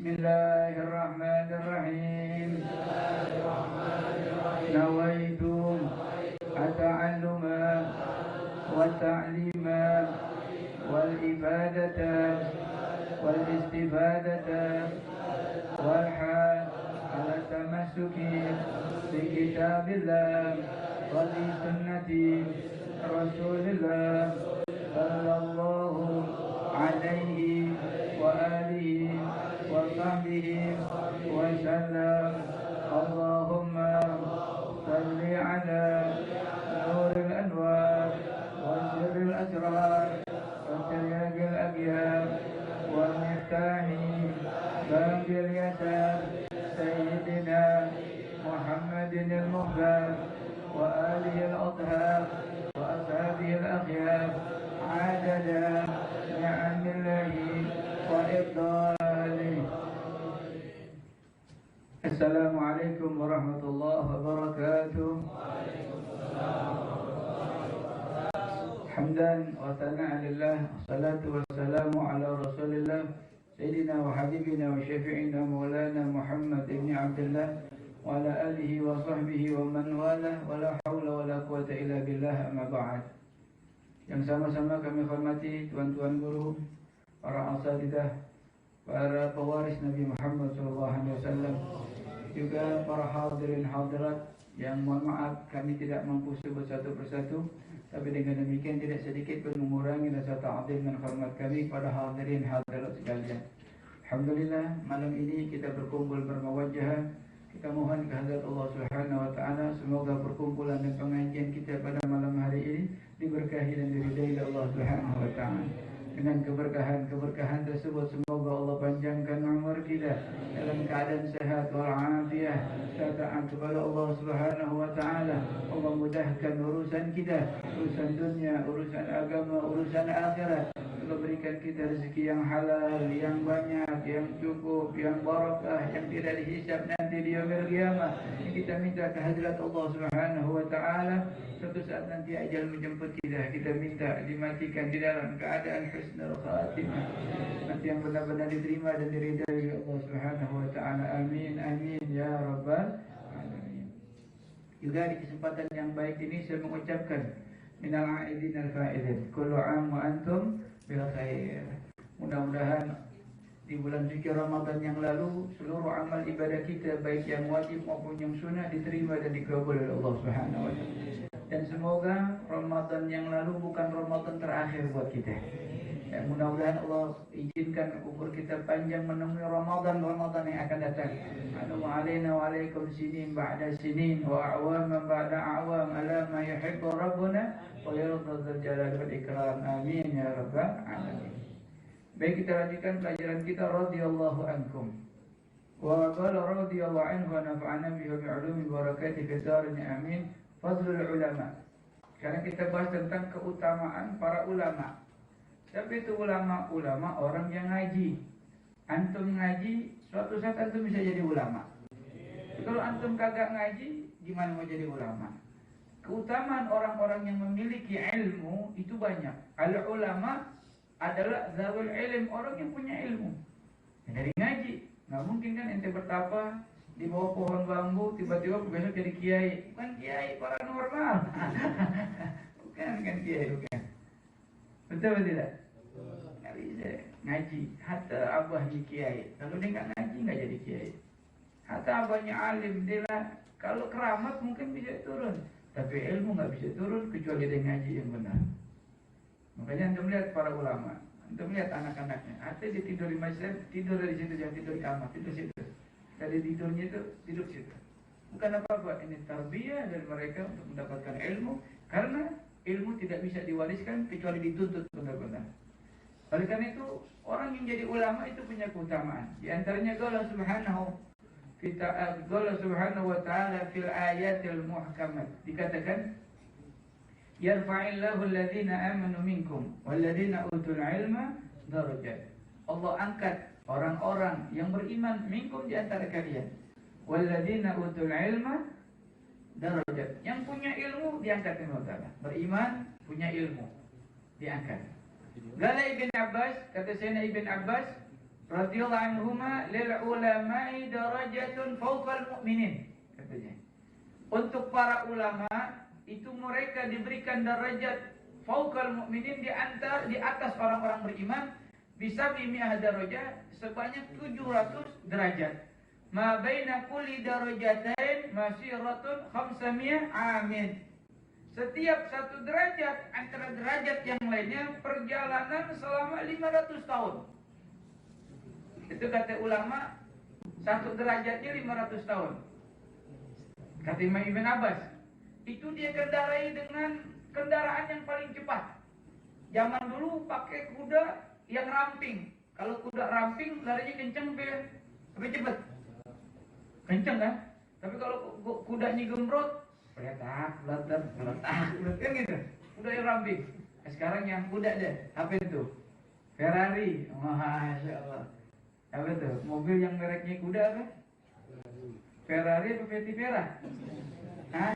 Bismillahirrahmanirrahim. Nawaitu at-ta'alluma wat-ta'lima wal-ibadata wal-istifadata wal-hal ala tamassuki bi kitabillah wa bi sunnati Rasulillah sallallahu alaihi wa alihi wa sahbihi wa sallam. Allahumma salli ala nuril anwar wa sirril asrar wa tayyagil abyad wa miftahi babil yasar sayyidina Muhammadin al-Muhtar wa alihi al-athhar wa ashabihi al-akhyar adada ni'amillahi wa ibdalihi. Assalamualaikum warahmatullahi wabarakatuh. Hamdan wa thana'an lillah, salatu wassalamu ala rasulillah Sayyidina wa habibina wa syafi'ina maulana Muhammad ibn Abdullah wa ala alihi wa sahbihi wa man walah wa la hawla wa la quwata illa billah, amma ba'd. Yang sama-sama kami hormati tuan-tuan guru, para asatidzah, para pewaris Nabi Muhammad SAW, juga para hadirin hadirat yang mohon maaf kami tidak mampu sebut satu persatu, tapi dengan demikian tidak sedikit pun mengurangi rasa ta'zim dan hormat kami pada hadirin hadirat sekalian. Alhamdulillah, malam ini kita berkumpul bermawajah. Kita mohon kehadirat Allah Subhanahu wa taala, semoga perkumpulan dan pengajian kita pada malam hari ini diberkahi dan diridai oleh Allah Subhanahu wa taala. Dengan keberkahan tersebut semoga Allah panjangkan umur kita dalam keadaan sehat walafiat, taat kepada Allah Subhanahu wa taala. Allah mudahkan urusan kita, urusan dunia, urusan agama, urusan akhirat. Allah berikan kita rezeki yang halal, yang banyak, yang cukup, yang barakah, yang tidak dihisab nanti di yaumil qiyamah. Kita minta kehadirat Allah Subhanahu wa taala. Suatu saat nanti ajal menjemput kita minta dimatikan di dalam keadaan husnul khatimah, nanti yang benar-benar diterima dan diridai oleh Allah Subhanahu wa taala. Amin amin ya rabbal alamin. Juga di kesempatan yang baik ini saya mengucapkan minal aidin al faizin, kullu am wa antum bil khair. Mudah-mudahan di bulan suci Ramadan yang lalu seluruh amal ibadah kita baik yang wajib maupun yang sunnah diterima dan dikabul oleh Allah Subhanahu wa taala. Dan semoga Ramadan yang lalu bukan Ramadan terakhir buat kita. Dan mudah-mudahan Allah izinkan umur kita panjang menemui Ramadan yang akan datang. Wa alaina wa alaikum sinin ba'da sinin wa a'waman ba'da a'wam ala ma yuhibbu rabbuna wa yarda dzal jalali wal ikram. Amin ya rabbal alamin. Baik, kita lanjutkan pelajaran kita radhiyallahu ankum. Wa qala radhiyallahu anhu wa nafa'ana bihi wa bi'ulumi barakatihi fid darin amin. Fadlul ulama. Sekarang kita bahas tentang keutamaan para ulama. Siapa itu ulama? Ulama orang yang ngaji. Antum ngaji, suatu saat antum bisa jadi ulama. Kalau antum kagak ngaji, gimana mau jadi ulama? Keutamaan orang-orang yang memiliki ilmu itu banyak. Al-ulama adalah zawul ilm, orang yang punya ilmu. Dari ngaji, nggak mungkin kan ente bertapa di bawah pohon bambu tiba-tiba besok jadi kiai. Bukan kiai paranormal. bukan kiai, bukan. Betul atau tidak? Nggak bisa ngaji. Hatta abahnya kiai, kalau dia nggak ngaji nggak jadi kiai. Hatta abahnya alim, dia lah. Kalau keramat mungkin bisa turun, tapi ilmu nggak bisa turun kecuali dia ngaji yang benar. Makanya anda melihat para ulama, anda melihat anak-anaknya. Hatta dia tidur di masjid, tidur dari situ, jangan tidur di kamar, tidur situ. Tadi tidurnya itu tidur situ. Bukan apa-apa, ini tarbiyah dari mereka untuk mendapatkan ilmu, karena ilmu tidak bisa diwariskan kecuali dituntut benar-benar. Oleh karena itu, orang yang jadi ulama itu punya keutamaan. Di antaranya Allah Subhanahu wa taala fil ayatil muhkamat dikatakan yarfa'illahu alladhina amanu minkum walladhina utul ilma darajat. Allah angkat orang-orang yang beriman minkum di antara kalian, walladzina utul ilma darajat. Yang punya ilmu diangkat oleh Allah. Beriman, punya ilmu, diangkat. Gala Ibn Abbas, kata Sayyidina Ibn Abbas, radhiyallahu anhuma lil ulama'i darajatun fawqal mu'minin, katanya. Untuk para ulama itu mereka diberikan derajat fawqal mu'minin, di atas orang-orang beriman, bisa bimi'ah darajat, sebanyak 700 derajat. Ma baina kulli darajatain masyiratun 500 amin. Setiap satu derajat antara derajat yang lainnya perjalanan selama 500 tahun. Itu kata ulama, satu derajatnya 500 tahun. Kata Imam Ibn Abbas, itu dia kendarai dengan kendaraan yang paling cepat. Zaman dulu pakai kuda yang ramping. Kalau kuda ramping larinya kencang tapi cepat. Kencang kan? Tapi kalau kudanya gembrot, letak, kan gitu. Kuda yang ramping. Sekarang yang kuda deh, apa itu? Ferrari, masya Allah. Apa itu? Mobil yang mereknya kuda apa? Ferrari atau Vetivera? Hah?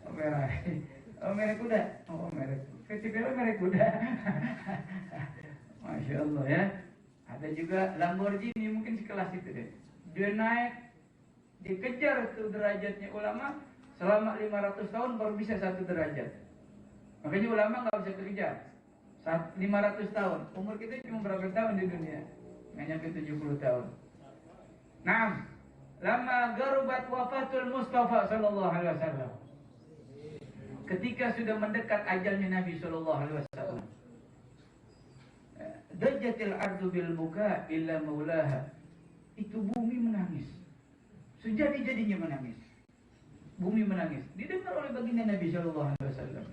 Oh, Ferrari. Oh, merek kuda. Oh, merek Vetivera, merek kuda. Masya Allah ya. Ada juga Lamborghini, mungkin sekelas itu deh. Dia naik, dikejar tuh derajatnya ulama. Selama 500 tahun baru bisa satu derajat. Makanya ulama nggak bisa kekejar 500 tahun. Umur kita cuma berapa tahun di dunia? Nggak nyampe 70 tahun. Naam, lama garubat wafatul Mustafa sallallahu alaihi wasallam. Ketika sudah mendekat ajalnya Nabi sallallahu alaihi wasallam, dajatil ardu bil buka illa maulaha. Itu bumi menangis. Sejadi-jadinya menangis. Bumi menangis. Didengar oleh baginda Nabi sallallahu alaihi wasallam.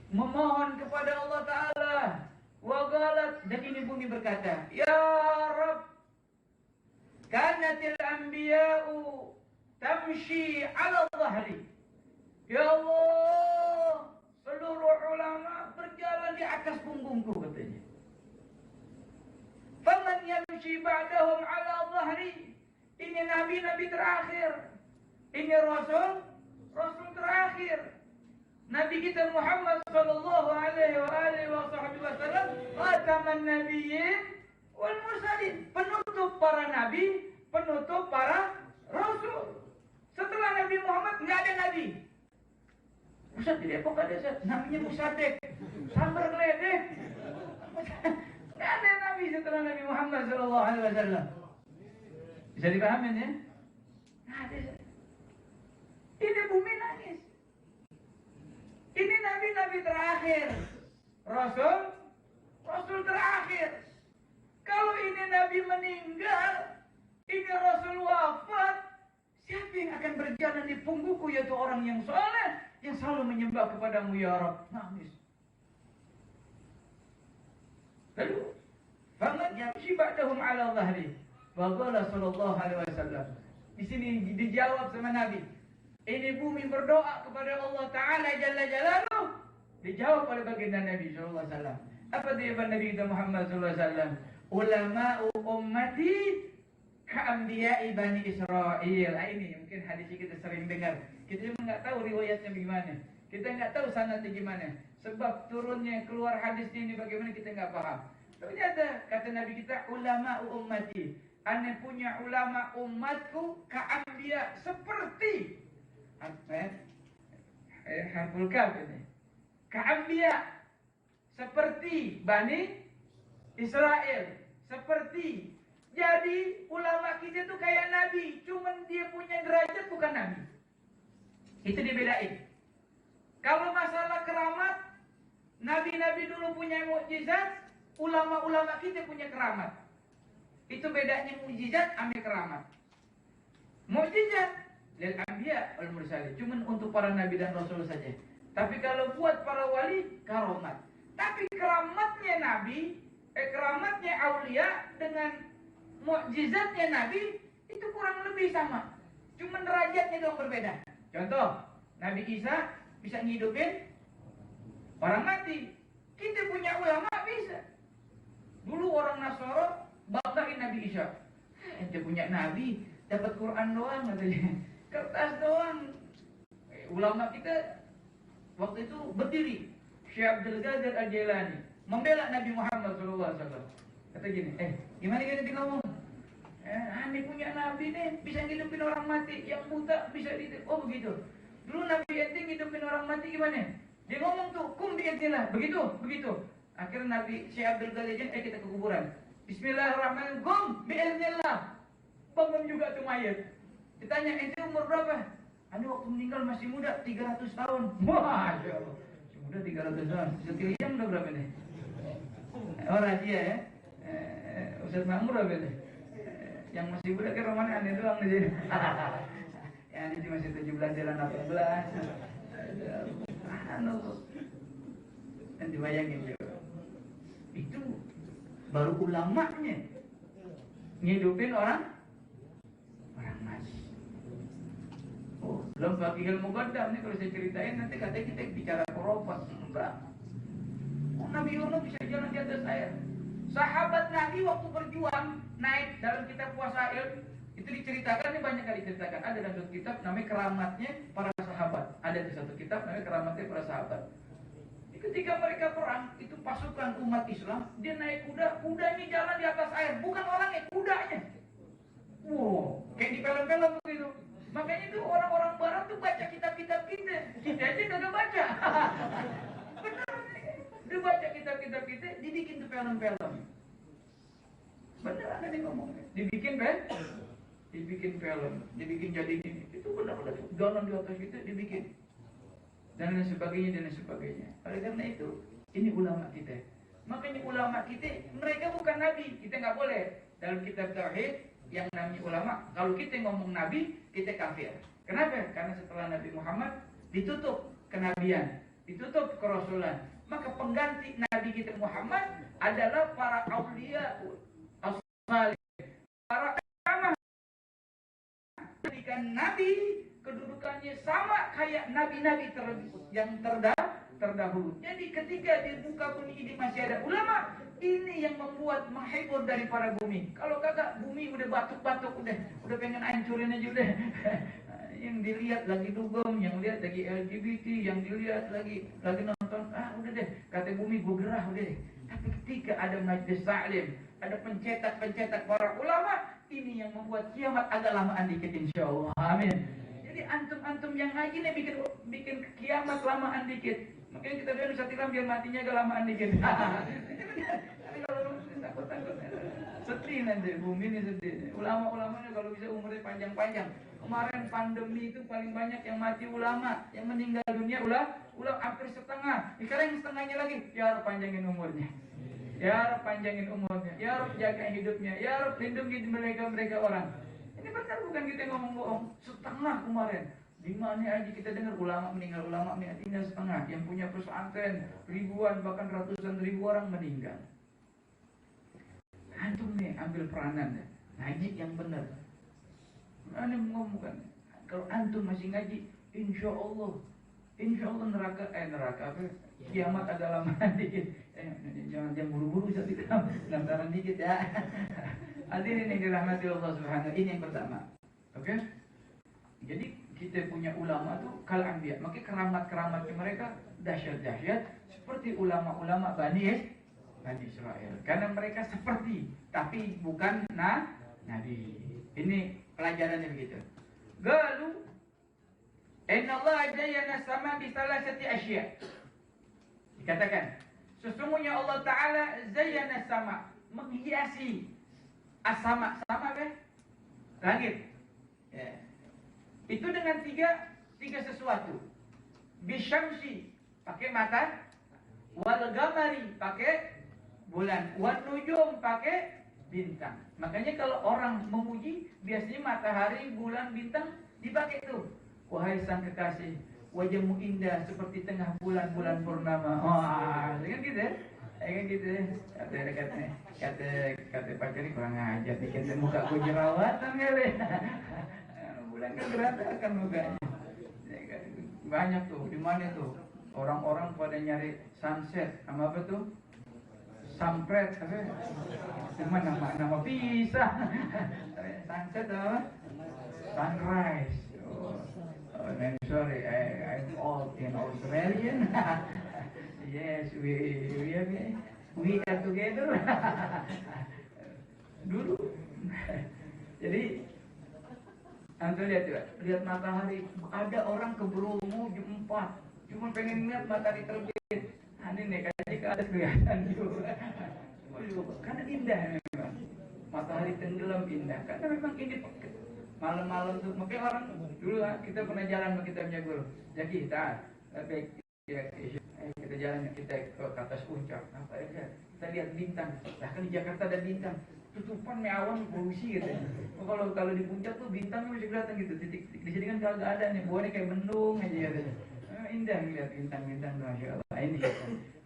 Memohon kepada Allah Ta'ala. Wa qalat, dan ini bumi berkata, Ya Rabb, kanatil anbiya'u tamshi ala dhahri. Ya Allah, seluruh ulama berjalan di atas punggungku, katanya. Faman yamshi ba'dahum ala dhahri. Ini nabi-nabi terakhir. Ini Rasul terakhir. Nabi kita Muhammad sallallahu alaihi wasallam khataman nabiyyin wal mursalin, penutup para nabi, penutup para rasul. Setelah Nabi Muhammad enggak ada nabi. Ustaz, di Depok ada Ustaz, namanya Musadek. Sambar geledek. Enggak ada nabi setelah Nabi Muhammad sallallahu alaihi wasallam. Bisa dipahami ya? Enggak ada. Ini bumi nangis. Ini nabi-nabi terakhir. Rasul terakhir. Kalau ini nabi meninggal, ini Rasul wafat, siapa yang akan berjalan di punggungku, yaitu orang yang soleh, yang selalu menyembah kepadamu ya Rabb. Nangis. Lalu, faman yamshi ba'dahum ala dhahri. Wa qala sallallahu alaihi wasallam. Di sini dijawab sama Nabi. Ini bumi berdoa kepada Allah Ta'ala Jalla Jalaluh. Dijawab oleh baginda Nabi SAW. Apa jawaban Nabi kita Muhammad SAW? Ulama'u ummati ka'ambiya'i Bani Israel. Ini mungkin hadis kita sering dengar. Kita memang nggak tahu riwayatnya bagaimana. Kita nggak tahu sanadnya gimana. Sebab turunnya keluar hadisnya ini bagaimana kita nggak paham. Ternyata kata Nabi kita, ulama'u ummati. Ane punya ulama umatku ka'ambiya, seperti harful kaf ini. Ka'ambiya, seperti Bani Israel. Seperti. Jadi ulama kita itu kayak Nabi, cuman dia punya derajat bukan Nabi. Itu dibedain. Kalau masalah keramat, Nabi-Nabi dulu punya mukjizat, ulama-ulama kita punya keramat. Itu bedanya mukjizat sama keramat. Mukjizat lil anbiya wal mursalin, cuman untuk para nabi dan rasul saja. Tapi kalau buat para wali, karamat. Tapi keramatnya nabi, keramatnya aulia dengan mukjizatnya nabi itu kurang lebih sama. Cuman derajatnya doang berbeda. Contoh, Nabi Isa bisa ngidupin orang mati. Kita punya ulama bisa. Dulu orang Nasara banggain Nabi Isa. Ente punya nabi, dapat Quran doang katanya. Kertas doang. Ulama kita waktu itu berdiri. Syekh Abdul Qadir Al-Jailani membela Nabi Muhammad SAW. Kata gini, gimana dia ngomong? Aneh punya nabi nih, bisa ngidupin orang mati, yang buta bisa hidup. Oh begitu. Dulu Nabi ente ngidupin orang mati gimana? Dia ngomong tuh, kum biidznillah, begitu. Akhirnya Nabi Syekh Abdul Ghani kita ke kuburan. Bismillahirrahmanirrahim, kum biidznillah. Bangun juga tuh mayat. Ditanya, ente umur berapa? Anda waktu meninggal masih muda, 300 tahun. Masya Allah. Masih muda 300 tahun. Sekalian udah berapa nih? Oh rahasia ya. Ustaz Makmur berapa nih? Yang masih muda kan romannya aneh doang di sini. Yang ini masih 17 jalan 18. Dan dibayangin juga. Itu baru ulamanya ngidupin orang mati. Oh, belum bagi ilmu qadam nih kalau saya ceritain nanti katanya kita bicara korofat. Enggak. Oh, Nabi Yunus bisa jalan di atas air. Sahabat Nabi waktu berjuang naik dalam kitab Wasail itu diceritakan, ini banyak kali diceritakan. Ada dalam satu kitab namanya keramatnya para sahabat. Ada di satu kitab namanya keramatnya para sahabat. Ketika mereka perang, itu pasukan umat Islam, dia naik kuda, kudanya jalan di atas air, bukan orangnya, kudanya. Wow, kayak di film-film begitu. Makanya itu orang-orang barat tuh baca kitab-kitab kita aja kagak baca. Benar, dia baca kitab-kitab kita, dibikin tuh film-film. Beneran ini ngomongnya, dibikin film, dibikin jadi gini. Itu benar-benar jalan di atas kita dibikin. Dan lain sebagainya. Oleh karena itu, ini ulama kita. Makanya ulama kita, mereka bukan nabi. Kita nggak boleh dalam kitab tauhid yang namanya ulama. Kalau kita ngomong nabi, kita kafir. Kenapa? Karena setelah Nabi Muhammad ditutup kenabian, ditutup kerasulan. Maka pengganti Nabi kita Muhammad adalah para aulia, as-salih, para ulama. Jadikan Nabi kedudukannya sama kayak nabi-nabi yang terdahulu. Jadi ketika di muka bumi ini masih ada ulama, ini yang membuat menghibur dari para bumi. Kalau kagak, bumi udah batuk-batuk, udah pengen hancurin aja udah. Yang dilihat lagi dugem, yang lihat lagi LGBT, yang dilihat lagi nonton, udah deh, kata bumi gue gerah udah deh. Tapi ketika ada majlis taklim, ada pencetak para ulama, ini yang membuat kiamat agak lamaan dikit insyaallah. Amin. Jadi antum yang ngaji nih bikin kiamat lamaan dikit. Makanya kita biar Ustaz Ilham biar matinya agak lamaan dikit. Tapi kalau takut sedih nanti bumi ini sedih. Ulama-ulamanya kalau bisa umurnya panjang-panjang. Kemarin pandemi itu paling banyak yang mati ulama, yang meninggal dunia ulama hampir setengah. Sekarang yang setengahnya lagi, ya Rabb panjangin umurnya. Ya Rabb panjangin umurnya. Ya Rabb jaga hidupnya. Ya Rabb lindungi mereka orang. Ini benar bukan kita ngomong bohong. Setengah kemarin. Di mana aja kita dengar ulama meninggal setengah. Yang punya pesantren ribuan bahkan ratusan ribu orang meninggal. Antum nih ambil peranan ya. Ngaji yang benar. Aneh ngomong kan. Kalau antum masih ngaji, insya Allah neraka apa? Kiamat agak lama dikit. Jangan buru-buru saat itu. Lantaran dikit ya. Hadirin yang dirahmati Allah Subhanahu. Ini yang pertama. Oke? Jadi kita punya ulama tuh kal anbiya. Maka keramat-keramatnya mereka dahsyat-dahsyat seperti ulama-ulama Bani Israel. Karena mereka seperti, tapi bukan nabi. Ini pelajarannya begitu. Galu inna Allah zayyana sama bi salasati asya. Dikatakan sesungguhnya Allah Ta'ala zayyana sama, menghiasi as-sama kan? Langit ya. Itu dengan tiga sesuatu. Bisyamsi pakai mata, wal gamari pakai bulan, wan nujum pakai bintang. Makanya kalau orang memuji biasanya matahari, bulan, bintang dipakai tuh. Wahai sang kekasih, wajahmu indah seperti tengah bulan purnama. Wah, kan gitu ya? Kan gitu ya? Kata pacarnya kurang ajar, bikin muka gue jerawatan kali. Bulan kan berantakan mukanya. Banyak tuh, di mana tuh? Orang-orang pada nyari sunset, sama apa tuh? Sampret, apa? Cuma nama pisah. Sunset apa? Sunrise. I'm sorry, I'm old in Australian. Yes, we We are together. Dulu. Jadi Anda lihat matahari. Ada orang ke Bromo jam 4, cuma pengen lihat matahari terbit. Ini nih kayak ke atas kelihatan juga. Karena indah memang. Matahari tenggelam indah. Karena memang ini malam-malam tuh. Makanya orang dulu kita pernah jalan sama kita punya guru. Jadi kita jalan kita ke atas puncak. Apa aja? Kita lihat bintang. Nah kan di Jakarta ada bintang. Tutupan awan polusi gitu. Kalau di puncak tuh bintang masih kelihatan gitu. Titik-titik di sini kan kagak ada nih. Buahnya kayak mendung aja gitu. Indah melihat bintang-bintang, masya Allah. Ini.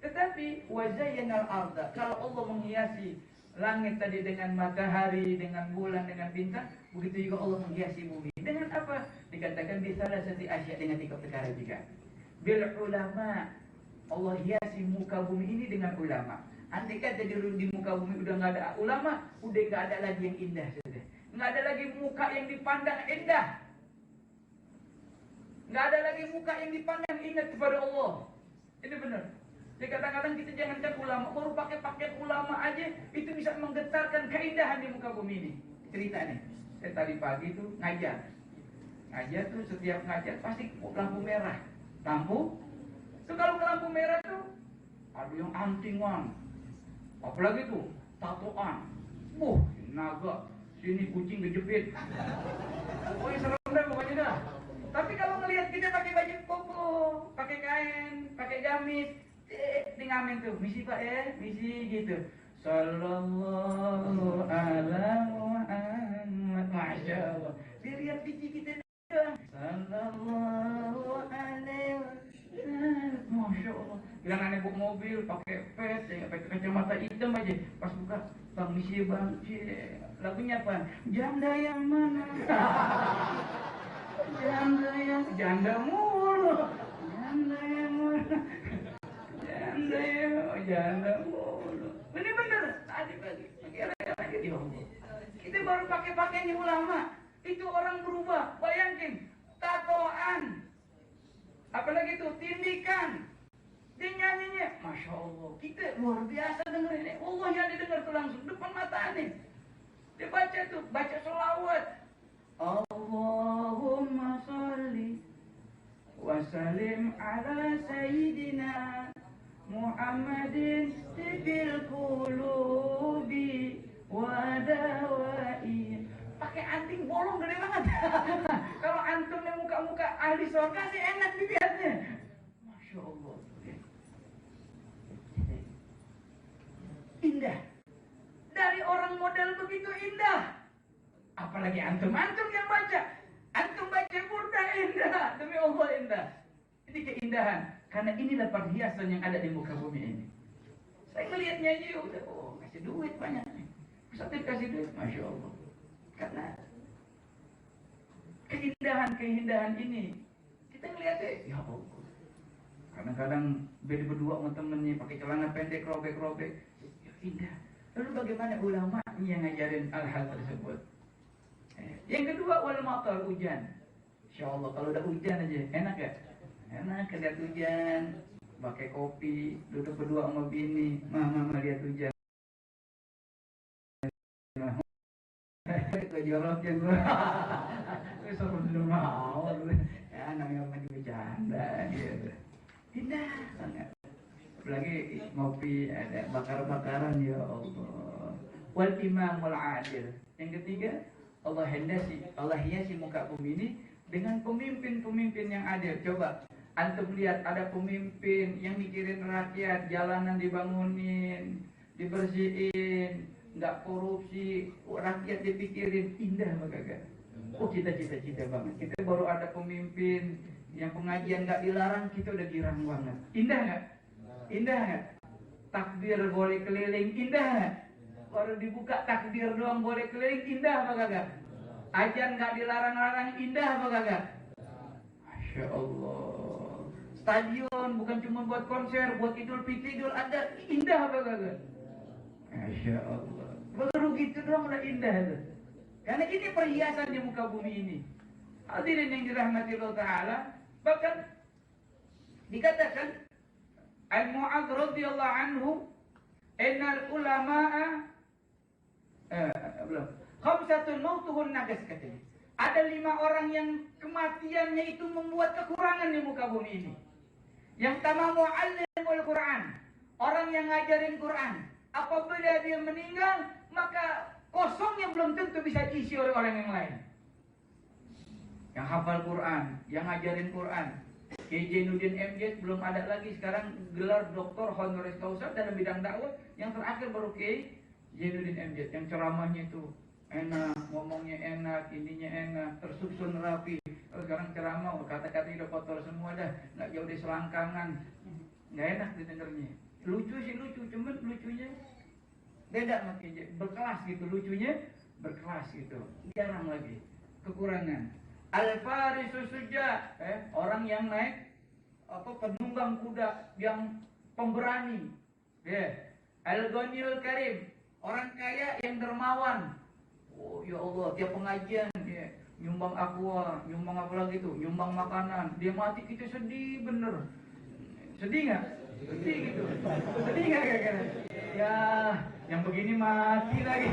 Tetapi wazayyanal arda. Kalau Allah menghiasi langit tadi dengan matahari, dengan bulan, dengan bintang, begitu juga Allah menghiasi bumi. Dengan apa? Dikatakan bisa satu Asia dengan 3 perkara juga. Bil ulama. Allah hiasi muka bumi ini dengan ulama. Andai kata di muka bumi udah nggak ada ulama, udah nggak ada lagi yang indah sudah. Nggak ada lagi muka yang dipandang indah. Nggak ada lagi muka yang dipandang ingat kepada Allah. Ini benar. Jadi kadang-kadang kita jangankan ulama, baru pakai ulama aja itu bisa menggetarkan keindahan di muka bumi ini. Cerita nih, saya tadi pagi itu ngajar tuh setiap ngajar pasti lampu merah. Lampu, itu kalau ke lampu merah tuh ada yang antingan. Apalagi tuh, tatoan. Naga. Sini kucing kejepit. Pokoknya serem deh pokoknya dah. Tapi kalau ngelihat kita pakai baju koko, pakai kain, pakai gamis, di ngamen tuh, misi pak ya, misi gitu. Sallallahu ala Muhammad. Masya Allah. Dilihat biji kita doang. Sallallahu alaihi wasallam. Masya Allah. Bilang aneh bawa mobil, pakai pet, pakai kacamata hitam aja. Pas buka, bang misi bang, lagunya apa? Janda yang mana? Janda mulu. Janda mulu. Bener-bener. Tadi pagi, lagi di Allah. Kita baru pakai-pakainya ulama. Itu orang berubah. Bayangin, tatoan. Apalagi itu tindikan. Dia nyanyinya, masya Allah. Kita luar biasa dengerin ini. Allah yang didengar tuh langsung depan mata nih. Dia baca tuh, baca sholawat. Allahumma sholli wa sallim ala sayyidina Muhammadin tibil qulubi wa dawai. Pakai anting bolong gede banget. Kalau antumnya muka-muka ahli surga sih enak dilihatnya. Masya Allah. Indah. Dari orang model begitu indah. Apalagi antum yang baca. Antum baca burda indah. Demi Allah indah. Ini keindahan. Karena inilah perhiasan yang ada di muka bumi ini. Saya ngelihatnya aja udah, kasih duit banyak nih. Ustaz kasih duit, masya Allah. Karena keindahan ini kita ngelihatnya, ya Allah. Kadang-kadang berdua sama temennya pakai celana pendek, robek-robek, ya indah. Lalu bagaimana ulama yang ngajarin hal-hal tersebut? Yang kedua, wal matar, hujan. Insya Allah kalau udah hujan aja, enak ya? Enak lihat hujan, pakai kopi, duduk berdua sama bini, mama lihat hujan. Kejorokin gue. Suruh dulu mau, ya namanya lagi bercanda gitu. Indah sangat. Apalagi ngopi ada bakar-bakaran, ya Allah. Wal imam wal adil. Yang ketiga, Allah hiasi muka bumi ini dengan pemimpin-pemimpin yang adil. Coba antum lihat ada pemimpin yang mikirin rakyat, jalanan dibangunin, dibersihin, nggak korupsi, rakyat dipikirin, indah kagak? Oh kita cita-cita banget. Kita baru ada pemimpin yang pengajian nggak dilarang, kita udah girang banget. Indah nggak? Indah nggak? Takbir boleh keliling, indah nggak? Baru dibuka takbir doang boleh keliling, indah apa kagak? Ajan nggak dilarang-larang, indah apa kagak? Masya Allah. Stadion bukan cuma buat konser, buat Idul Fitri, Idul Adha, indah apa kagak? Masya Allah. Baru gitu doang udah indah tuh. Karena ini perhiasan di muka bumi ini. Hadirin yang dirahmati Allah Ta'ala, bahkan dikatakan Al-Mu'adz radhiyallahu anhu, Innal ulama'a belum. Khamsatun mautuhun nagas katanya. Ada 5 orang yang kematiannya itu membuat kekurangan di muka bumi ini. Yang pertama muallimul Quran, orang yang ngajarin Quran. Apabila dia meninggal, maka kosongnya belum tentu bisa diisi oleh orang yang lain. Yang hafal Quran, yang ngajarin Quran. Kiai Zainuddin MZ belum ada lagi, sekarang gelar doktor honoris causa dalam bidang dakwah. Yang terakhir baru Kiai Zainuddin MZ yang ceramahnya itu enak, ngomongnya enak, ininya enak, tersusun rapi. Oh, sekarang ceramah kata-kata udah kotor semua dah, nggak jauh dari selangkangan, nggak enak didengarnya. Lucu sih lucu, cuman lucunya beda makanya berkelas gitu, lucunya berkelas gitu, jarang lagi. Kekurangan al-farisu suja, orang yang naik penunggang kuda yang pemberani, al-ghaniyul karim, orang kaya yang dermawan. Oh ya Allah, tiap pengajian dia nyumbang aqua, nyumbang apa lagi tuh, nyumbang makanan. Dia mati kita sedih bener. Sedih nggak? Sedih gitu. Sedih nggak kira-kira? Ya, yang begini mati lagi.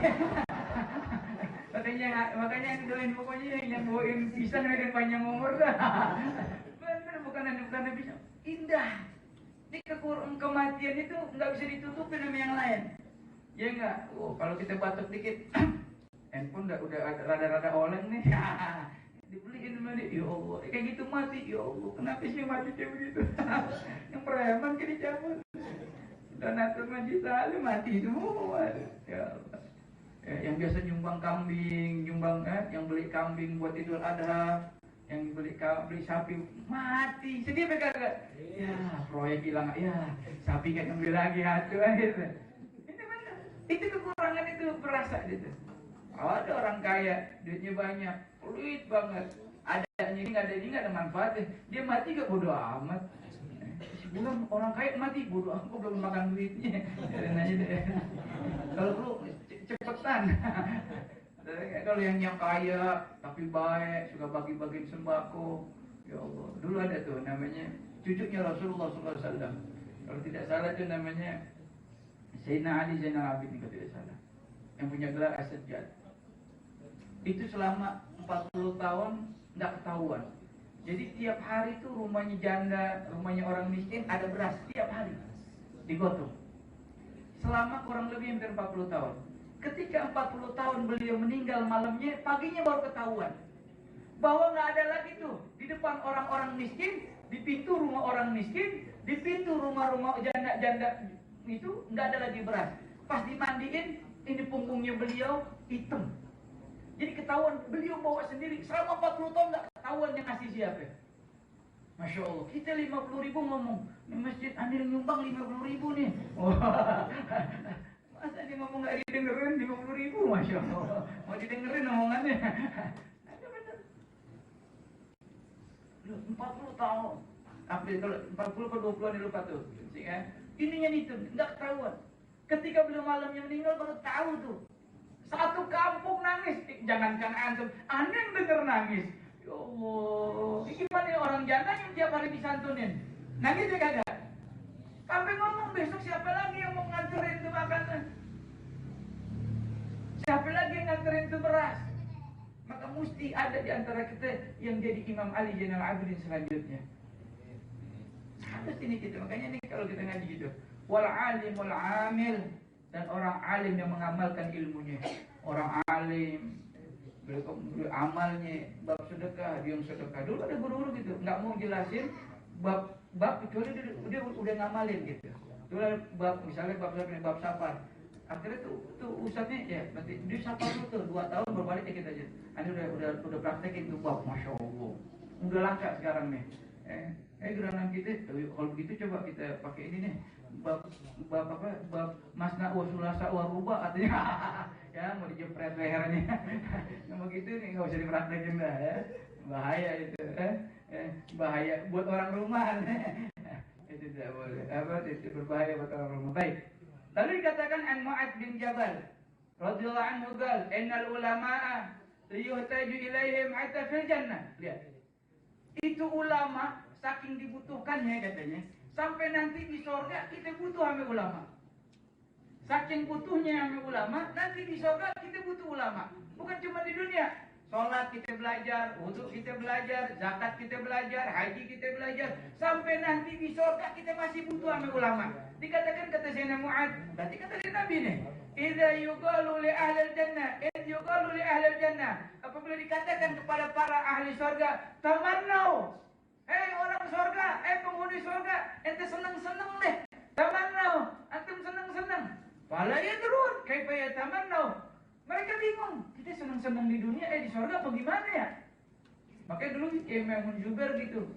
makanya yang doain pokoknya yang bawain pisang dan panjang umur dah. Bener, bukan bisa. Indah. Ini kematian itu nggak bisa ditutupin sama yang lain. Ya enggak? Oh, kalau kita batuk dikit handphone udah rada-rada oleng nih. Dibeliin sama dia. Ya Allah, kayak gitu mati. Ya Allah, kenapa sih mati kayak begitu? Yang preman kayak dicabut. Donatur majita mati semua. Ya Allah. Yang biasa nyumbang kambing, yang beli kambing buat Idul Adha, yang beli sapi mati. Sedih mereka enggak? Ya, proyek hilang. Ya, sapi enggak ngambil lagi hatu gitu. Ini benar. Itu kekurangan itu berasa gitu. Ada orang kaya, duitnya banyak, pelit banget. Nggak ada manfaatnya. Dia mati gak bodo amat. Sebulan orang kaya mati bodo amat, kok belum makan duitnya. Nanya deh. Kalau perlu cepetan. Kalau yang kaya tapi baik, suka bagi-bagiin sembako. Ya Allah, dulu ada tuh namanya cucunya Rasulullah SAW. Kalau tidak salah itu namanya Sayyidina Ali Zainal Abidin kalau tidak salah. Yang punya gelar As-Sajjad. Itu selama 40 tahun nggak ketahuan. Jadi tiap hari tuh rumahnya janda, rumahnya orang miskin ada beras tiap hari digotong. Selama kurang lebih hampir 40 tahun. Ketika 40 tahun beliau meninggal malamnya, paginya baru ketahuan bahwa nggak ada lagi tuh di depan orang-orang miskin, di pintu rumah orang miskin, di pintu rumah-rumah janda-janda itu nggak ada lagi beras. Pas dimandiin, ini punggungnya beliau hitam. Jadi ketahuan beliau bawa sendiri. Selama 40 tahun nggak ketahuan yang ngasih siapa. Masya Allah, kita 50.000 ngomong, di masjid Anil nyumbang 50.000 nih. Oh. Masa dia ngomong nggak didengerin 50.000, Masya Allah. Mau didengerin omongannya. Ada benar. 40 tahun. Apa itu? 40 ke 20 nih lupa tuh. Ininya itu nggak ketahuan. Ketika beliau malamnya meninggal baru tahu tuh. Satu kampung nangis. Jangankan antum, aneh denger nangis. Ya Allah, gimana ya orang janda yang tiap hari disantunin? Nangis ya kagak? Sampai ngomong besok siapa lagi yang mau nganterin tuh makanan? Siapa lagi yang nganterin tuh beras? Maka mesti ada di antara kita yang jadi Imam Ali Zainal Abidin selanjutnya. Harus ini gitu. Makanya nih kalau kita ngaji gitu, wal alimul amil, dan orang alim yang mengamalkan ilmunya. Orang alim amalnya bab sedekah, dia yang sedekah. Dulu ada guru-guru gitu, nggak mau jelasin bab kecuali dia udah ngamalin gitu. Dulu bab misalnya bab safar. Akhirnya tuh ustadznya ya nanti dia safar dulu tuh 2 tahun berbalik ya kita aja. Ini udah praktekin tuh bab, Masya Allah. Udah langka sekarang nih. Gerangan kita, kalau begitu coba kita pakai ini nih. Bab masna wa sulasa wa ruba artinya ya mau dijepret lehernya. Nah begitu nih nggak usah dipraktekin dah ya. Bahaya itu bahaya buat orang rumah. Itu tidak boleh. Itu berbahaya buat orang rumah. Baik. Lalu dikatakan an Mu'adz bin Jabal radhiyallahu anhu qala innal ulama'a liyuhtaju ilaihim hatta fil jannah. Lihat. Itu ulama saking dibutuhkannya katanya, sampai nanti di surga kita butuh sama ulama. Saking butuhnya ulama, nanti di surga kita butuh ulama. Bukan cuma di dunia. Sholat kita belajar, wudhu kita belajar, zakat kita belajar, haji kita belajar. Sampai nanti di surga kita masih butuh sama ulama. Dikatakan kata Sayyidina Mu'ad, berarti kata Nabi nih, idza yuqalu li ahlil jannah, yuqalu li ahlil jannah. Apabila dikatakan kepada para ahli surga, tamannau. Hei orang surga, penghuni surga, ente senang-senang deh. Tamannau, antum senang-senang. Fala yadrun kaifa yatamannau. Mereka bingung, kita senang-senang di dunia, di surga apa gimana ya? Makanya dulu Imam Zubair gitu,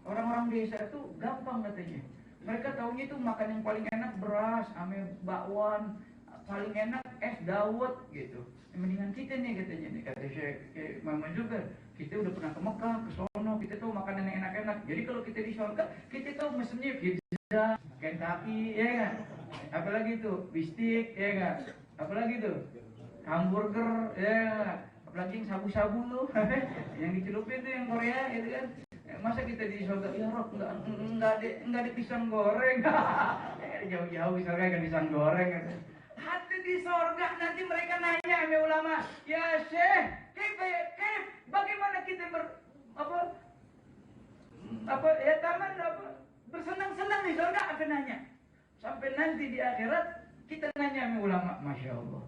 orang-orang desa itu gampang katanya. Mereka tahunya itu makan yang paling enak beras, ame bakwan, paling enak es dawet gitu. Mendingan kita nih katanya nih, kata Syekh Imam Zubair, kita udah pernah ke Mekah, ke sono, kita tahu makanan yang enak-enak. Jadi kalau kita di surga, kita tahu mesennya pizza, Kentucky, ya kan? Apalagi itu bistik, ya kan? Apalagi itu hamburger, ya, apalagi yang sabu-sabu tuh, yang dicelupin tuh yang Korea, itu kan. Masa kita di surga, ya Rob, nggak ada pisang goreng, jauh-jauh di surga nggak pisang goreng. Hati di surga nanti mereka nanya sama ulama, ya Syekh, bagaimana kita bersenang-senang di surga? Apa nanya? Sampai nanti di akhirat kita nanya sama ulama, masya Allah.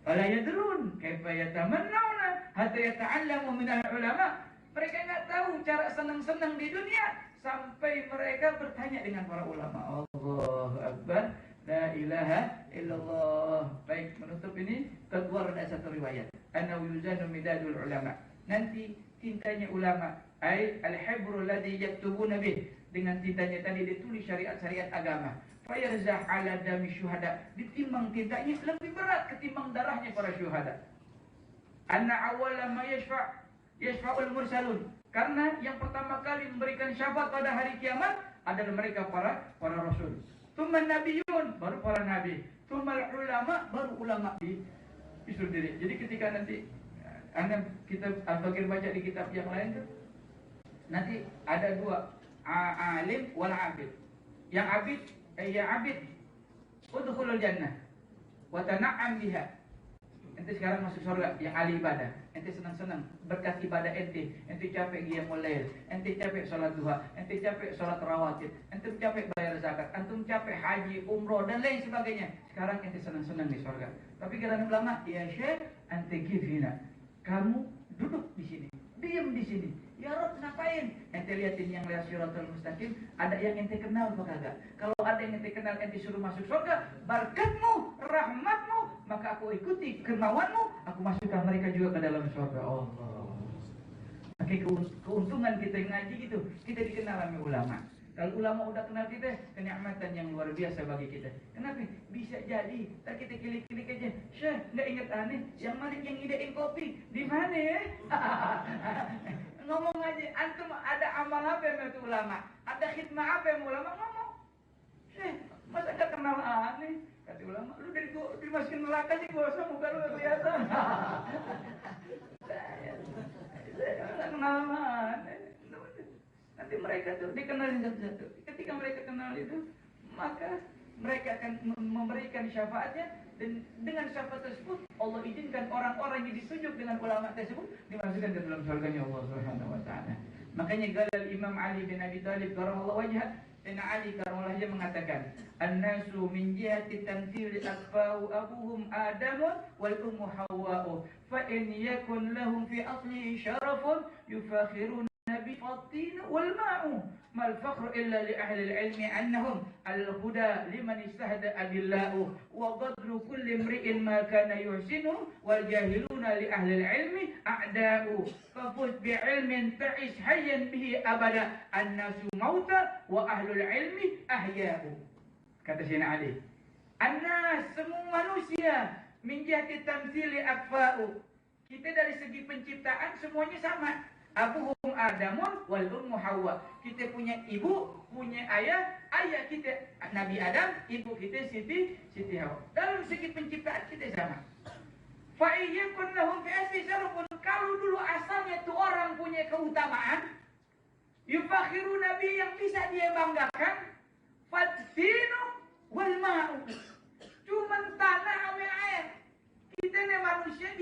Fala yadrun kaifa yatamannawna hatta yata'allamu min al-ulama. Mereka enggak tahu cara senang-senang di dunia sampai mereka bertanya dengan para ulama. Allahu akbar, la ilaha illallah. Baik, menutup ini keluar ada satu riwayat. Anna yuzanu midadul ulama. Nanti tintanya ulama, ai al-hibru alladhi yaktubuna bih. Dengan tintanya tadi ditulis syariat-syariat agama. Fayarzah ala dami syuhada, ditimbang tintanya lebih berat ketimbang darahnya para syuhada. Anna awwala ma yashfa'ul mursalun, karena yang pertama kali memberikan syafaat pada hari kiamat adalah mereka para rasul. Tsumma nabiyun, baru para nabi. Tsumma ulama, baru ulama di surga. Jadi ketika nanti kita bagian baca di kitab yang lain tuh, nanti ada dua, alim wal abid. Yang abid, ya abid, udkhulul jannah wa tana'am biha. Ente sekarang masuk surga, yang ahli ibadah. Ente senang-senang berkat ibadah ente capek qiyamul lail, ente capek salat duha, ente capek salat rawatib, ente capek bayar zakat, antum capek haji, umroh dan lain sebagainya. Sekarang ente senang-senang di surga. Tapi kata ulama, ya Syekh, ente gifina. Kamu duduk di sini, diam di sini. Ya Rob, ngapain? Ente liatin yang lihat Siratal Mustaqim, ada yang ente kenal apa kagak? Kalau ada yang ente kenal, ente suruh masuk surga, berkatmu, rahmatmu, maka aku ikuti kemauanmu, aku masukkan mereka juga ke dalam surga. Allah. Oke, keuntungan kita ngaji gitu, kita dikenal sama ulama. Kalau ulama udah kenal kita, kenikmatan yang luar biasa bagi kita. Kenapa? Bisa jadi, tak kita klik-klik aja. Syekh, nggak inget aneh, yang Malik yang idein kopi, di mana ya? Ngomong aja, antum ada amal apa yang itu ulama? Ada khidmah apa yang ulama ngomong? Masa gak kenal aneh? Kata ulama, lu dimasukin neraka sih gosong, muka lu gak kelihatan. Saya gak kenal aneh. Nanti mereka tuh dikenalin satu-satu. Ketika mereka kenal itu, maka mereka akan memberikan syafaatnya, dan dengan syafaat tersebut Allah izinkan orang-orang yang ditunjuk dengan ulama tersebut dimasukkan ke dalam surganya Allah Subhanahu wa taala. Makanya galal Imam Ali bin Abi Thalib karamallahu wajhah, Sayyidina Ali karamallahu wajhah mengatakan, "An-nasu min jihati tamthil akfa'u abuhum Adam wal ummu Hawwa, fa in yakun lahum fi asli syarafun yufakhirun Nabi Fatin wal ma'u mal fakhr illa li ahli al-ilmi annahum al-huda liman istahda adillahu wa qadru kulli imri'in ma kana yuhsinu wal jahiluna li ahli al-ilmi a'da'u fafuz bi ilmin ta'ish hayyan bihi abada an-nasu mauta wa ahli al-ilmi ahya'u. Kata Sayyidina Ali, an-nas, semua manusia, min jihati tamthili akfa'u, kita dari segi penciptaan semuanya sama. Abuhum Adamun wal ummu Hawwa. Kita punya ibu, punya ayah kita Nabi Adam, ibu kita Siti Hawwa. Dalam segi penciptaan kita sama. Fa iyyakun lahum fi asli syarafun. Kalau dulu asalnya tuh orang punya keutamaan, yufakhiru Nabi yang bisa dia banggakan, fatinu wal ma'u. Cuma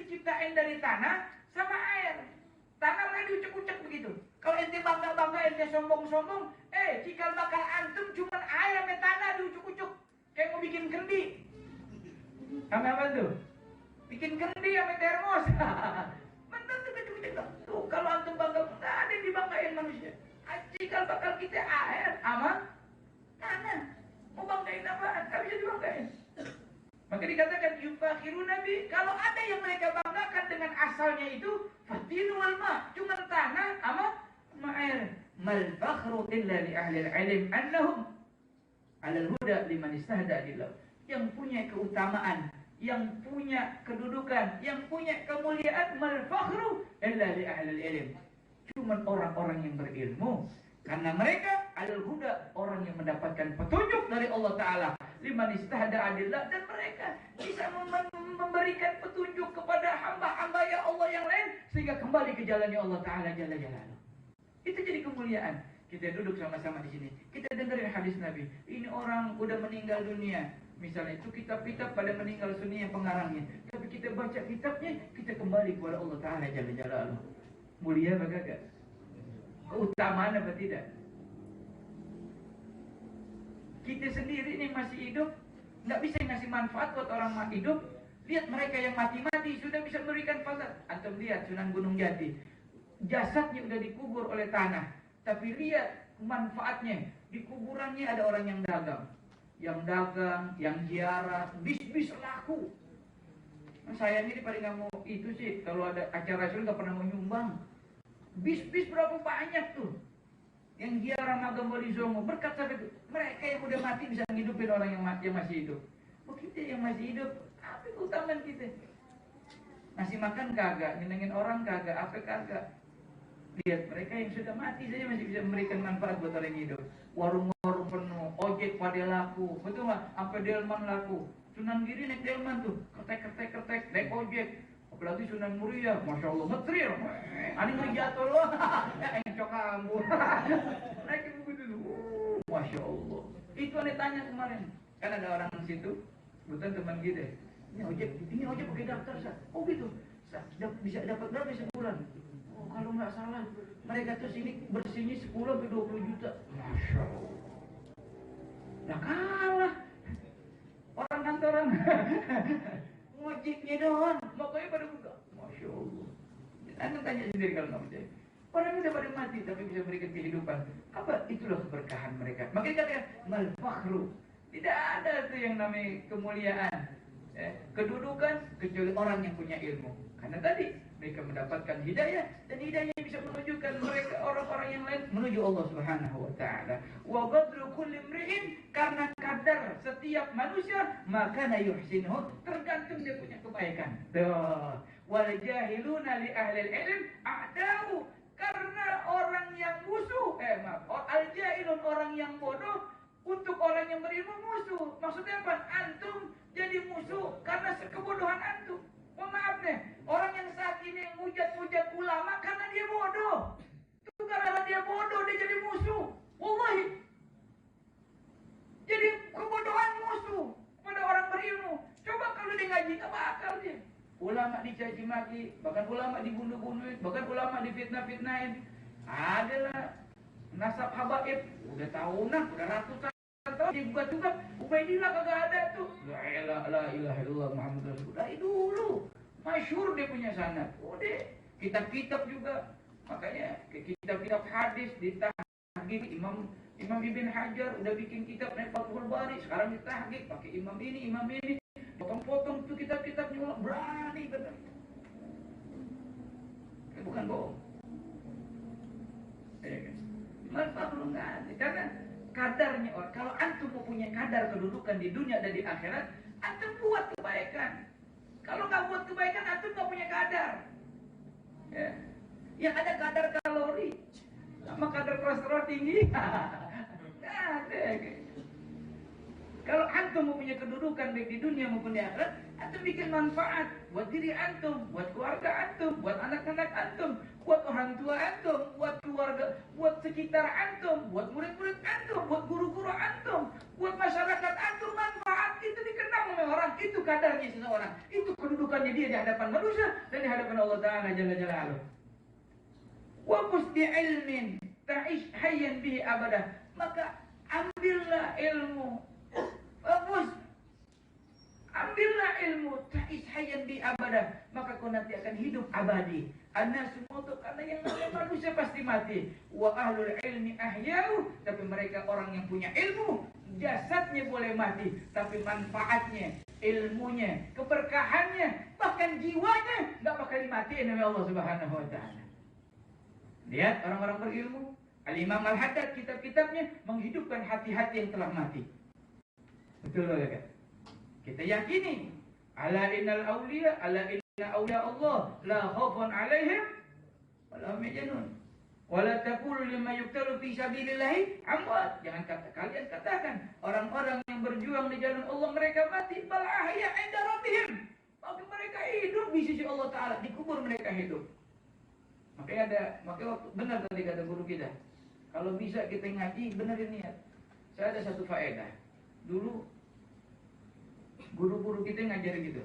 diciptain dari tanah sama air. Tanah malah diucek-ucek begitu. Kalau ente bangga-bangga, ente sombong-sombong, cikal bakal antum cuma air sama tanah diucek-ucek. Kayak mau bikin kendi. Sama apa tuh? Bikin kendi sama termos. Bener tuh ucek-ucek. Tuh kalau antum bangga, nggak ada yang dibanggain manusia. Cikal bakal kita air sama tanah. Mau banggain apaan? Nggak bisa dibanggain. Maka dikatakan yufakhiru nabi, kalau ada yang mereka banggakan dengan asalnya itu fatinu wal ma, cuma tanah sama air. Mal fakhru illa li ahli al-ilm annahum 'ala al-huda liman istahda lillah. Yang punya keutamaan, yang punya kedudukan, yang punya kemuliaan, mal fakhru illa li ahli al-ilm. Cuma orang-orang yang berilmu. Karena mereka adalah huda, orang yang mendapatkan petunjuk dari Allah Ta'ala. Liman istahda adillah, dan mereka bisa memberikan petunjuk kepada hamba-hamba ya Allah yang lain, sehingga kembali ke jalannya Allah Ta'ala Jalla Jalaluh. Itu jadi kemuliaan. Kita duduk sama-sama di sini. Kita dengerin hadis Nabi. Ini orang udah meninggal dunia. Misalnya itu kitab-kitab pada meninggal dunia pengarangnya. Tapi kita baca kitabnya, kita kembali kepada Allah Ta'ala Jalla Jalaluh. Mulia apa kagak? Keutamaan apa tidak? Kita sendiri nih masih hidup, nggak bisa ngasih manfaat buat orang hidup. Lihat mereka yang mati-mati sudah bisa memberikan fasad. Antum lihat Sunan Gunung Jati, jasadnya udah dikubur oleh tanah, tapi lihat manfaatnya. Di kuburannya ada orang yang dagang, yang ziarah, bis-bis laku. Sayangnya di paling nggak mau itu sih, kalau ada acara Rasul nggak pernah mau nyumbang. Bis-bis berapa banyak tuh yang ziarah Magam Wali Songo, berkat sampai itu. Mereka yang udah mati bisa ngidupin orang yang masih hidup. Oh, kita yang masih hidup, apa keutamaan kita? Ngasih makan kagak, nyenengin orang kagak, apa kagak. Lihat mereka yang sudah mati saja masih bisa memberikan manfaat buat orang yang hidup. Warung-warung penuh, ojek pada laku, betul nggak? Sampai delman laku. Sunan Giri naik delman tuh, kertek, naik ojek. Apalagi Sunan Muria, Masya Allah, ngetril. Ani ngeri jatuh loh, encok kamu. Naik begitu tuh, Masya Allah. Itu aneh tanya kemarin, kan ada orang di situ, kebetulan teman kita. Ini ojek pakai daftar, Sa. Oh gitu, Sa, bisa dapat berapa sebulan? Oh kalau nggak salah, mereka tuh sini bersihnya 10 sampai 20 juta. Masya Allah. Nah kalah orang kantoran. Ojeknya doang, makanya pada buka. Masya Allah. Anda tanya sendiri kalau nggak percaya. Orang udah pada mati tapi bisa berikan kehidupan. Apa? Itulah keberkahan mereka. Makanya katanya mal fakhru. Tidak ada tuh yang namanya kemuliaan, kedudukan kecuali orang yang punya ilmu. Karena tadi mereka mendapatkan hidayah, dan hidayah bisa menunjukkan mereka orang-orang yang lain menuju Allah Subhanahu wa taala. Wa qadru kulli imri'in, karena kadar setiap manusia makana yuhsinuhu, tergantung dia punya kebaikan. Tuh. Wal jahiluna li ahli ilm a'da'u, karena orang yang musuh, al-jahilun, orang yang bodoh untuk orang yang berilmu musuh. Maksudnya apa? Antum jadi musuh karena kebodohan antum. Oh, maaf nih, orang yang saat ini hujat-hujat ulama karena dia bodoh. Itu karena dia bodoh dia jadi musuh. Wallahi. Jadi kebodohan musuh pada orang berilmu. Coba kalau dia ngaji, nggak bakal dia. Ulama dicaci maki, bahkan ulama dibunuh-bunuhin, bahkan ulama difitnah-fitnahin. Adalah nasab habaib, udah tahunan, udah ratusan tahun juga Ubaidillah kagak ada tuh. La ilaha illallah Muhammad Rasulullah. Dari dulu masyhur dia punya sanad. Udah kitab-kitab juga. Makanya kitab-kitab hadis ditahqiq Imam Ibn Hajar udah bikin kitab Fathul Bari, sekarang ditahqiq pakai imam ini. Potong-potong tuh kitab-kitabnya, berani benar. Bukan bohong. Manfaat belum ada. Karena kadarnya orang. Kalau antum mau punya kadar kedudukan di dunia dan di akhirat, antum buat kebaikan. Kalau nggak buat kebaikan, antum nggak punya kadar. Ya. Yang ada kadar kalori sama kadar kolesterol tinggi. Nggak ada. Kalau antum mau punya kedudukan baik di dunia maupun di akhirat, antum bikin manfaat buat diri antum, buat keluarga antum, buat anak-anak antum, buat orang tua antum, buat keluarga, buat sekitar antum, buat murid-murid antum, buat guru-guru antum, buat masyarakat antum. Manfaat itu dikenang oleh orang, itu kadarnya seseorang, itu kedudukannya dia di hadapan manusia dan di hadapan Allah Ta'ala Jalla Jalaluh. Wa qusdi ilmin ta'ish hayyan bihi abadah. Maka ambillah ilmu, bagus, ambillah ilmu ta'ish hayyan bihi abadah, maka kau nanti akan hidup abadi. An-nasu mautu, karena yang namanya manusia pasti mati. Wa ahlul ilmi ahya'u, tapi mereka orang yang punya ilmu, jasadnya boleh mati, tapi manfaatnya, ilmunya, keberkahannya, bahkan jiwanya nggak bakal dimatiin oleh Allah Subhanahu wa Ta'ala. Lihat orang-orang berilmu, Al-Imam Al-Haddad kitab-kitabnya menghidupkan hati-hati yang telah mati. Betul kan? Kita yakini, ala innal awliya, ala inna awliya Allah la khaufun alaihim wa la hum yahzanun. Wala taqulu lima yuqtalu fi sabilillahi amwat. Jangan kalian katakan orang-orang yang berjuang di jalan Allah mereka mati, bal ahya 'inda rabbihim. Tapi mereka hidup di sisi Allah Ta'ala, dikubur mereka hidup. Makanya waktu benar tadi kata guru kita. Kalau bisa kita ngaji, benerin niat. Saya ada satu faedah. Dulu guru-guru kita ngajar gitu.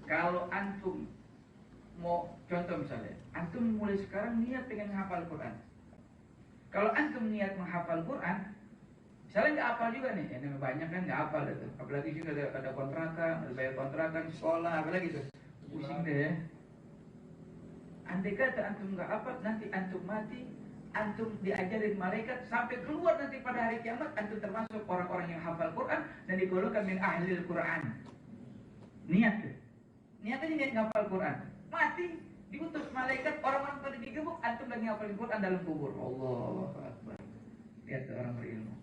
Kalau antum mau contoh misalnya, antum mulai sekarang niat pengen menghafal Quran. Kalau antum niat menghafal Quran, misalnya nggak hafal juga nih, ya banyak kan nggak hafal itu. Apalagi juga ada kontrakan, ada bayar kontrakan, sekolah, apalagi itu, pusing deh ya. Andai kata antum nggak hafal, nanti antum mati, antum diajarin malaikat sampai keluar nanti pada hari kiamat, antum termasuk orang-orang yang hafal Quran dan digolongkan min ahlil Quran. Niat tuh. Niatnya niat ngapal Quran. Mati, diutus malaikat, orang-orang pada digebuk, antum lagi ngapalin Quran dalam kubur. Allahu Akbar. Lihat orang berilmu.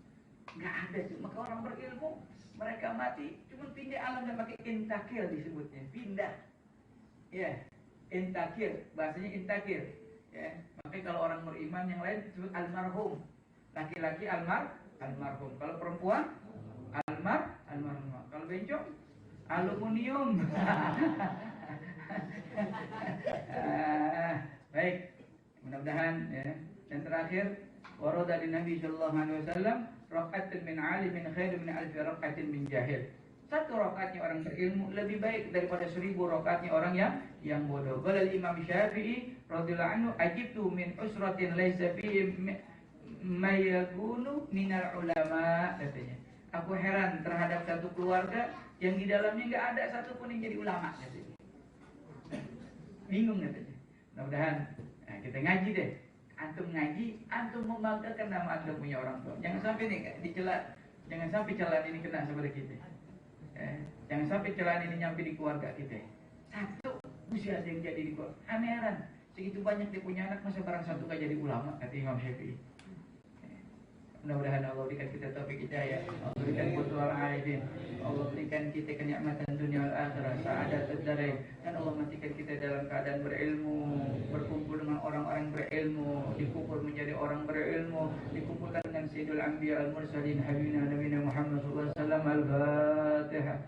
Nggak ada tuh. Maka orang berilmu, mereka mati, cuma pindah alam dan pakai intakir disebutnya. Pindah. Ya, intakir. Bahasanya intakir. Ya. Makanya kalau orang beriman yang lain disebut almarhum. Laki-laki almarhum. Kalau perempuan almarhum. Kalau bencong aluminium. Baik, mudah-mudahan ya. Dan terakhir, warada di Nabi sallallahu alaihi wasallam, rakaatun min alimin khairun min alfi rakaatin min jahil. Satu rakaatnya orang berilmu lebih baik daripada 1000 rakaatnya orang yang bodoh. Qala Imam Syafi'i radhiyallahu anhu, ajibtu min usratin laisa fihi mayakunu minal ulama, katanya. Aku heran terhadap satu keluarga yang di dalamnya nggak ada satupun yang jadi ulama, katanya. Bingung katanya. Mudah-mudahan kita ngaji deh. Antum ngaji, antum membanggakan nama antum punya orang tua. Jangan sampai nih dicela, jangan sampai celaan ini kena kepada kita. Jangan sampai celaan ini nyampe di keluarga kita. Satu, mesti ada yang jadi di keluarga. Aneh heran, segitu banyak dia punya anak, masa barang satu gak jadi ulama, kata Imam Syafi'i. Mudah-mudahan Allah berikan kita taufik hidayah, Allah berikan putus al-arifin, Allah berikan kita kenikmatan dunia wal akhirah, sa'adat ad-darain, dan Allah matikan kita dalam keadaan berilmu, berkumpul dengan orang-orang berilmu, dikubur menjadi orang berilmu, dikumpulkan dengan Sayyidul Anbiya al-Mursalin Habibina Nabina Muhammad sallallahu alaihi wasallam. Al-Fatihah.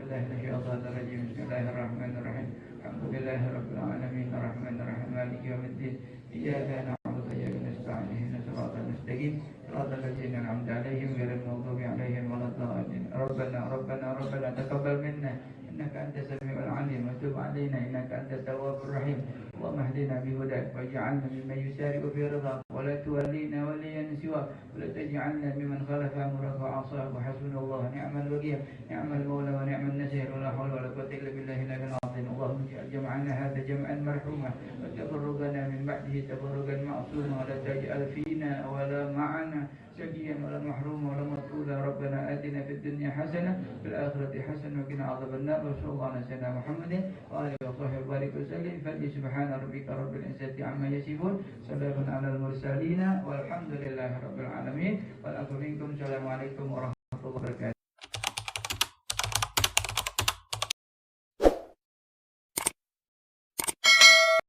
Bismillahirrahmanirrahim. Alhamdulillahirabbil alamin, arrahmanir rahim, maliki yaumiddin. Iyyaka na'budu wa iyyaka nasta'in. Ihdinas siratal mustaqim. صراط الذين أنعمت عليهم غير المغضوب عليهم ولا الضالين. ربنا تقبل منا إنك أنت السميع العليم وتب علينا إنك أنت التواب الرحيم. اللهم اهدنا بهداك واجعلنا ممن يسارع في رضاك ولا تولينا وليا سواك ولا تجعلنا ممن خالف أمرك وعصاك. وحسبنا الله نعم الوكيل نعم المولى ونعم النصير ولا حول ولا قوة إلا بالله العلي العظيم. اللهم اجعل جمعنا هذا جمعا مرحوما وتفرقنا من بعده تفرقا معصوما ولا تجعل فينا ولا معنا شقيا ولا محروما ولا مطرودا. ربنا آتنا في الدنيا حسنة وفي الآخرة حسنة وقنا عذاب النار. وصلى الله على سيدنا محمد وآله وصحبه وبارك وسلم. فسبحان ربك رب العزة عما يصفون، سلام على المرسلين والحمد لله رب العالمين. والعفو منكم. السلام عليكم ورحمة الله وبركاته.